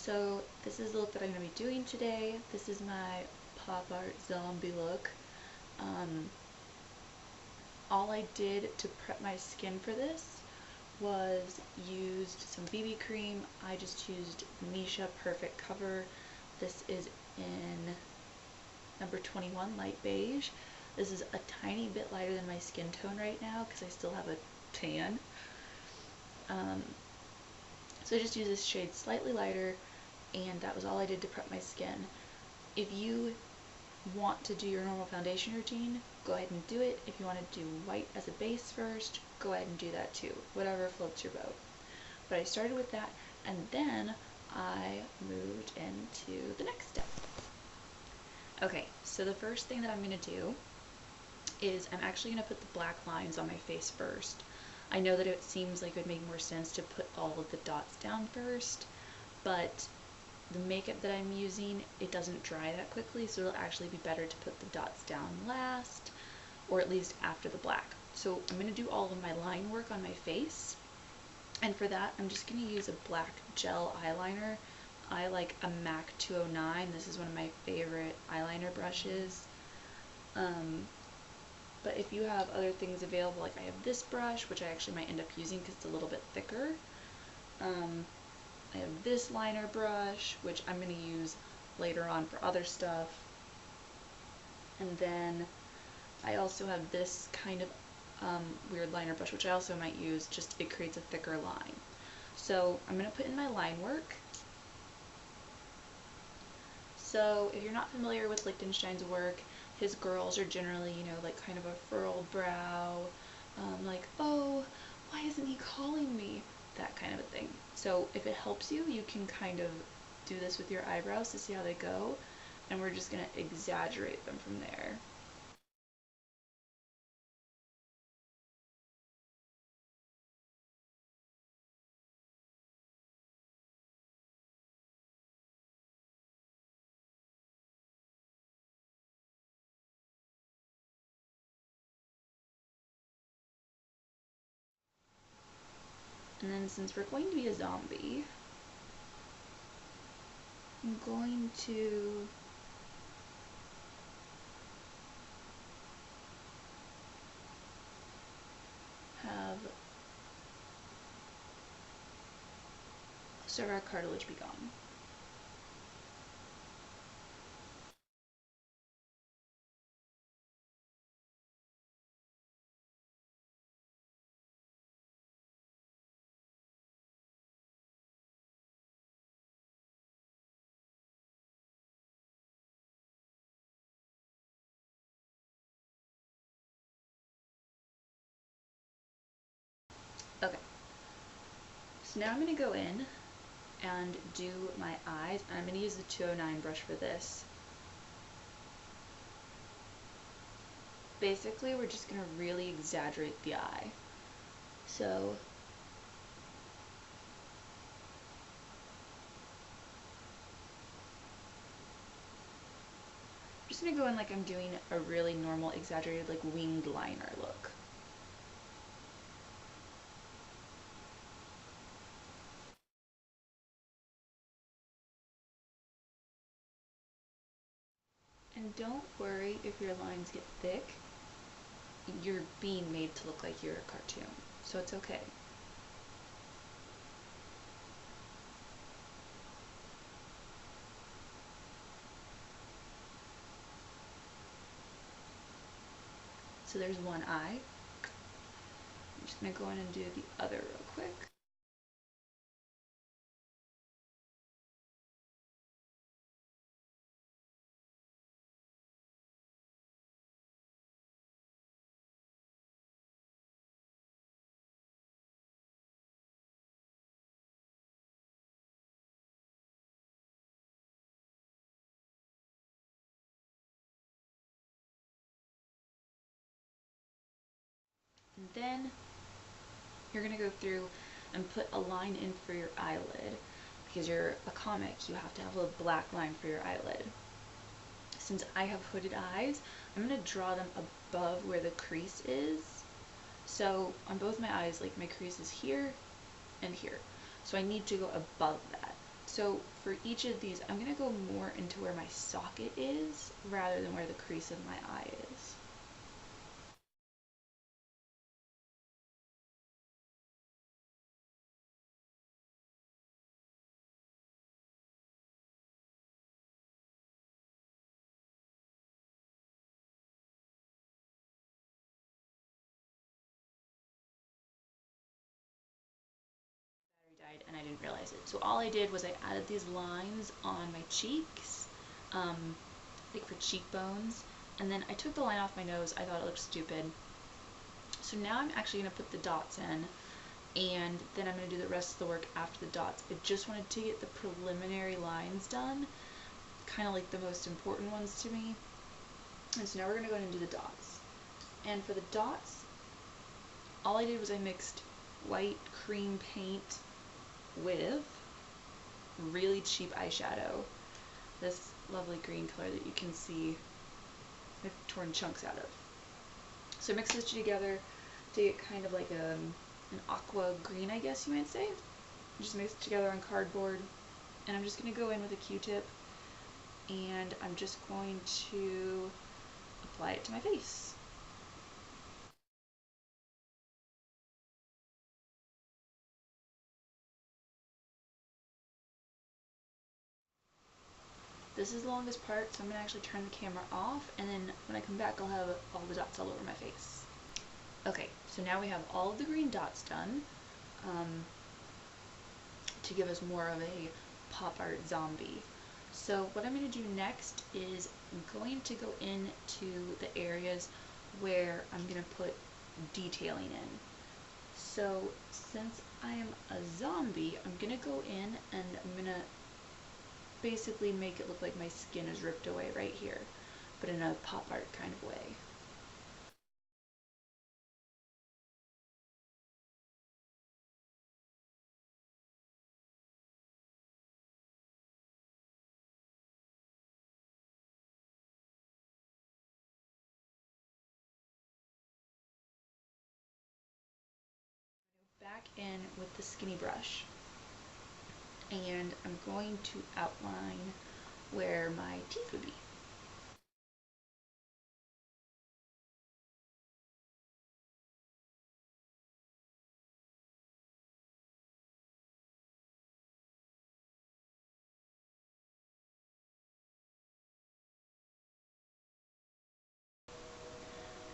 So this is the look that I'm going to be doing today. This is my pop art zombie look. All I did to prep my skin for this was used some BB cream. I just used Misha Perfect Cover. This is in number 21, light beige. This is a tiny bit lighter than my skin tone right now because I still have a tan. So I just used this shade slightly lighter, and that was all I did to prep my skin. If you want to do your normal foundation routine, go ahead and do it. If you want to do white as a base first, go ahead and do that too. Whatever floats your boat. But I started with that, and then I moved into the next step. Okay, so the first thing that I'm going to do is I'm actually going to put the black lines on my face first. I know that it seems like it would make more sense to put all of the dots down first, but the makeup that I'm using, it doesn't dry that quickly, so it'll actually be better to put the dots down last, or at least after the black. So I'm going to do all of my line work on my face, and for that I'm just going to use a black gel eyeliner. I like a MAC 209. This is one of my favorite eyeliner brushes. But if you have other things available, like I have this brush, which I actually might end up using because it's a little bit thicker. I have this liner brush, which I'm going to use later on for other stuff. And then I also have this kind of weird liner brush, which I also might use, just it creates a thicker line. So I'm going to put in my line work. So if you're not familiar with Lichtenstein's work, his girls are generally, like kind of a furrowed brow, like, oh, why isn't he calling me? That kind of a thing. So if it helps you, you can kind of do this with your eyebrows to see how they go, and we're just going to exaggerate them from there. And then since we're going to be a zombie, I'm going to have most of our cartilage be gone. Okay, so now I'm going to go in and do my eyes, and I'm going to use the 209 brush for this. Basically, we're just going to really exaggerate the eye. So I'm just going to go in like I'm doing a really normal, exaggerated, like winged liner look. And don't worry if your lines get thick. You're being made to look like you're a cartoon, so it's okay. So there's one eye. I'm just going to go in and do the other real quick. And then you're going to go through and put a line in for your eyelid. Because you're a comic, you have to have a black line for your eyelid. Since I have hooded eyes, I'm going to draw them above where the crease is. So on both my eyes, like my crease is here and here. So I need to go above that. So for each of these, I'm going to go more into where my socket is rather than where the crease of my eye is. Died and I didn't realize it. So all I did was I added these lines on my cheeks, like for cheekbones, and then I took the line off my nose. I thought it looked stupid. So now I'm actually going to put the dots in, and then I'm going to do the rest of the work after the dots. I just wanted to get the preliminary lines done, kind of like the most important ones to me. And so now we're going to go ahead and do the dots. And for the dots, all I did was I mixed white cream paint with really cheap eyeshadow, this lovely green color that you can see I've torn chunks out of. So I mix those two together to get kind of like an aqua green, I guess you might say. Just mix it together on cardboard, and I'm just going to go in with a Q-tip, and I'm just going to apply it to my face. This is the longest part, so I'm going to actually turn the camera off, and then when I come back I'll have all the dots all over my face. Okay, so now we have all of the green dots done, to give us more of a pop art zombie. So what I'm going to do next is I'm going to go into the areas where I'm going to put detailing in. So since I am a zombie, I'm going to go in and I'm going to basically make it look like my skin is ripped away right here, but in a pop art kind of way. Back in with the skinny brush, and I'm going to outline where my teeth would be.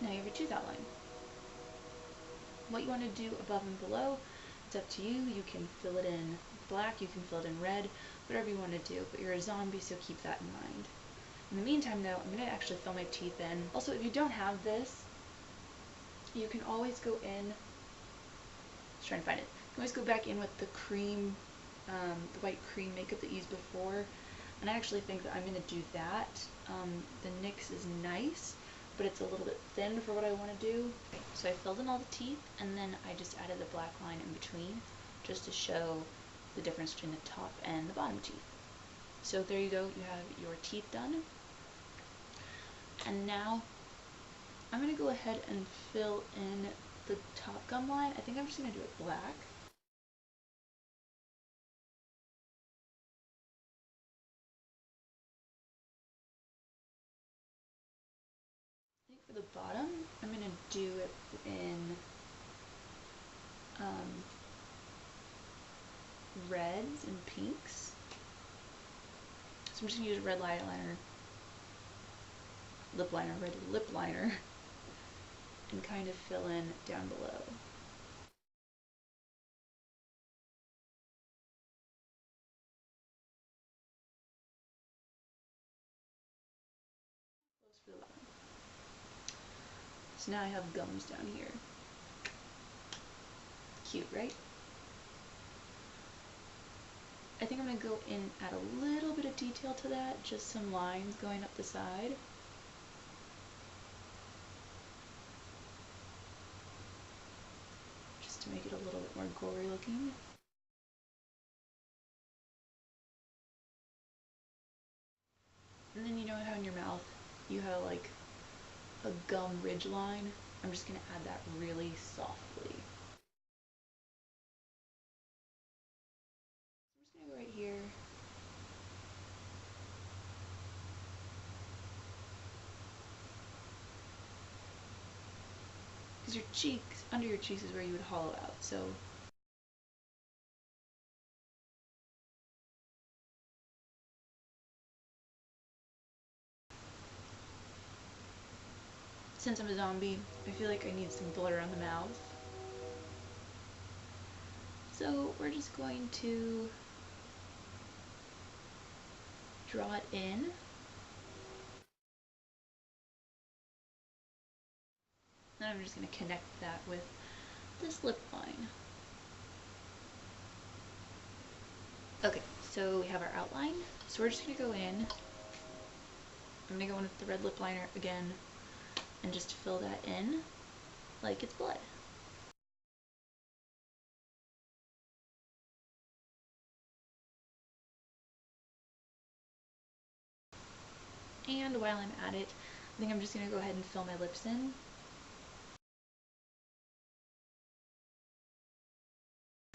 Now you have your tooth outline. What you want to do above and below, it's up to you. You can fill it in black, you can fill it in red, whatever you want to do, but you're a zombie, so keep that in mind. In the meantime though, I'm going to actually fill my teeth in. Also, if you don't have this, you can always go in, let's try and find it. You can always go back in with the cream, the white cream makeup that you used before, and I actually think that I'm going to do that. The NYX is nice, but it's a little bit thin for what I want to do. So I filled in all the teeth, and then I just added the black line in between, just to show the difference between the top and the bottom teeth. So there you go, you have your teeth done. And now I'm going to go ahead and fill in the top gum line. I think I'm just going to do it black. I think for the bottom, I'm going to do it in reds and pinks. So I'm just going to use a red eyeliner, red lip liner, and kind of fill in down below. Close for the bottom. So now I have gums down here. Cute, right? I think I'm going to go in, add a little bit of detail to that, just some lines going up the side. Just to make it a little bit more gory looking. And then you know how in your mouth you have like a gum ridge line? I'm just going to add that really softly. So I'm just going to go right here. because your cheeks, under your cheeks is where you would hollow out, so since I'm a zombie, I feel like I need some blur on the mouth. So we're just going to draw it in. And I'm just going to connect that with this lip line. Okay, so we have our outline. So we're just going to go in. I'm going to go in with the red lip liner again and just fill that in like it's blood. And while I'm at it, I think I'm just going to go ahead and fill my lips in.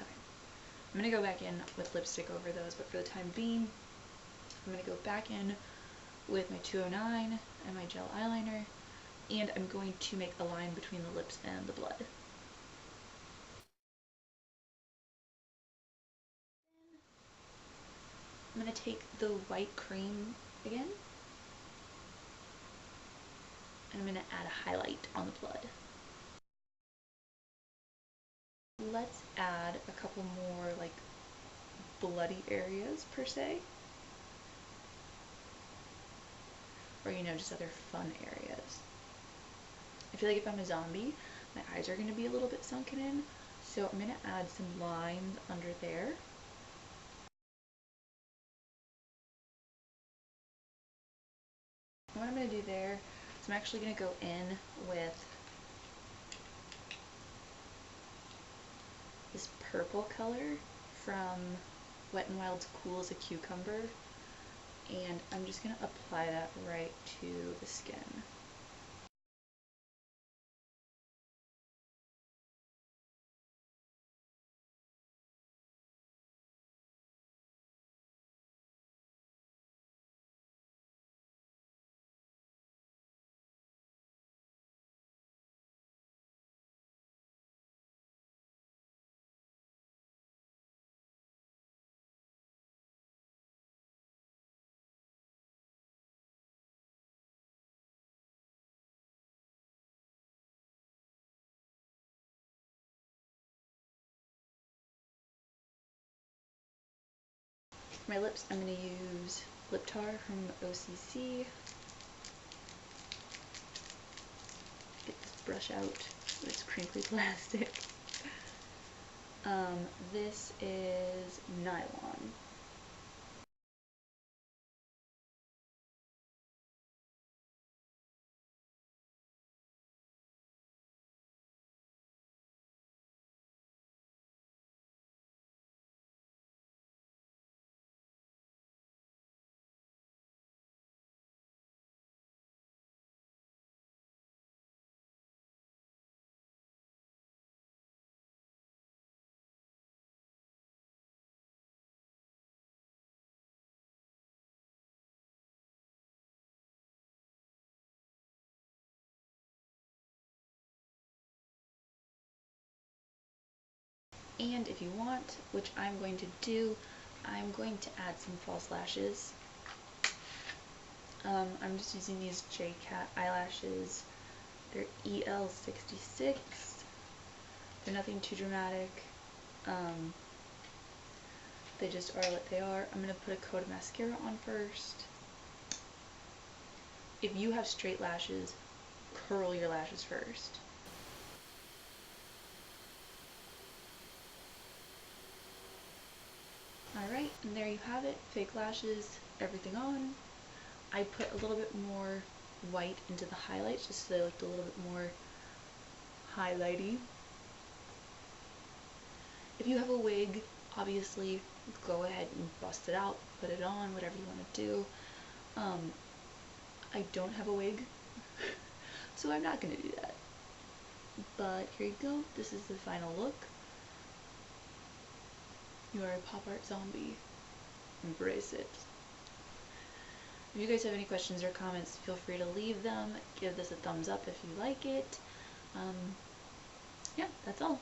Okay. I'm going to go back in with lipstick over those, but for the time being, I'm going to go back in with my 209 and my gel eyeliner, and I'm going to make a line between the lips and the blood. I'm going to take the white cream again, and I'm going to add a highlight on the blood. Let's add a couple more like bloody areas per se, or just other fun areas. I feel like if I'm a zombie, my eyes are going to be a little bit sunken in, so I'm going to add some lines under there. What I'm going to do there is I'm actually going to go in with this purple color from Wet n Wild's Cool as a Cucumber, and I'm just going to apply that right to the skin. For my lips, I'm going to use Lip Tar from OCC. Get this brush out. It's crinkly plastic. This is nylon. And if you want, which I'm going to do, I'm going to add some false lashes. I'm just using these J-Cat eyelashes. They're EL66. They're nothing too dramatic. They just are what they are. I'm going to put a coat of mascara on first. If you have straight lashes, curl your lashes first. Alright, and there you have it. Fake lashes, everything on. I put a little bit more white into the highlights just so they looked a little bit more highlighty. If you have a wig, obviously go ahead and bust it out, put it on, whatever you want to do. I don't have a wig, so I'm not going to do that. But here you go. This is the final look. You are a pop art zombie. Embrace it. If you guys have any questions or comments, feel free to leave them. Give this a thumbs up if you like it. yeah, that's all.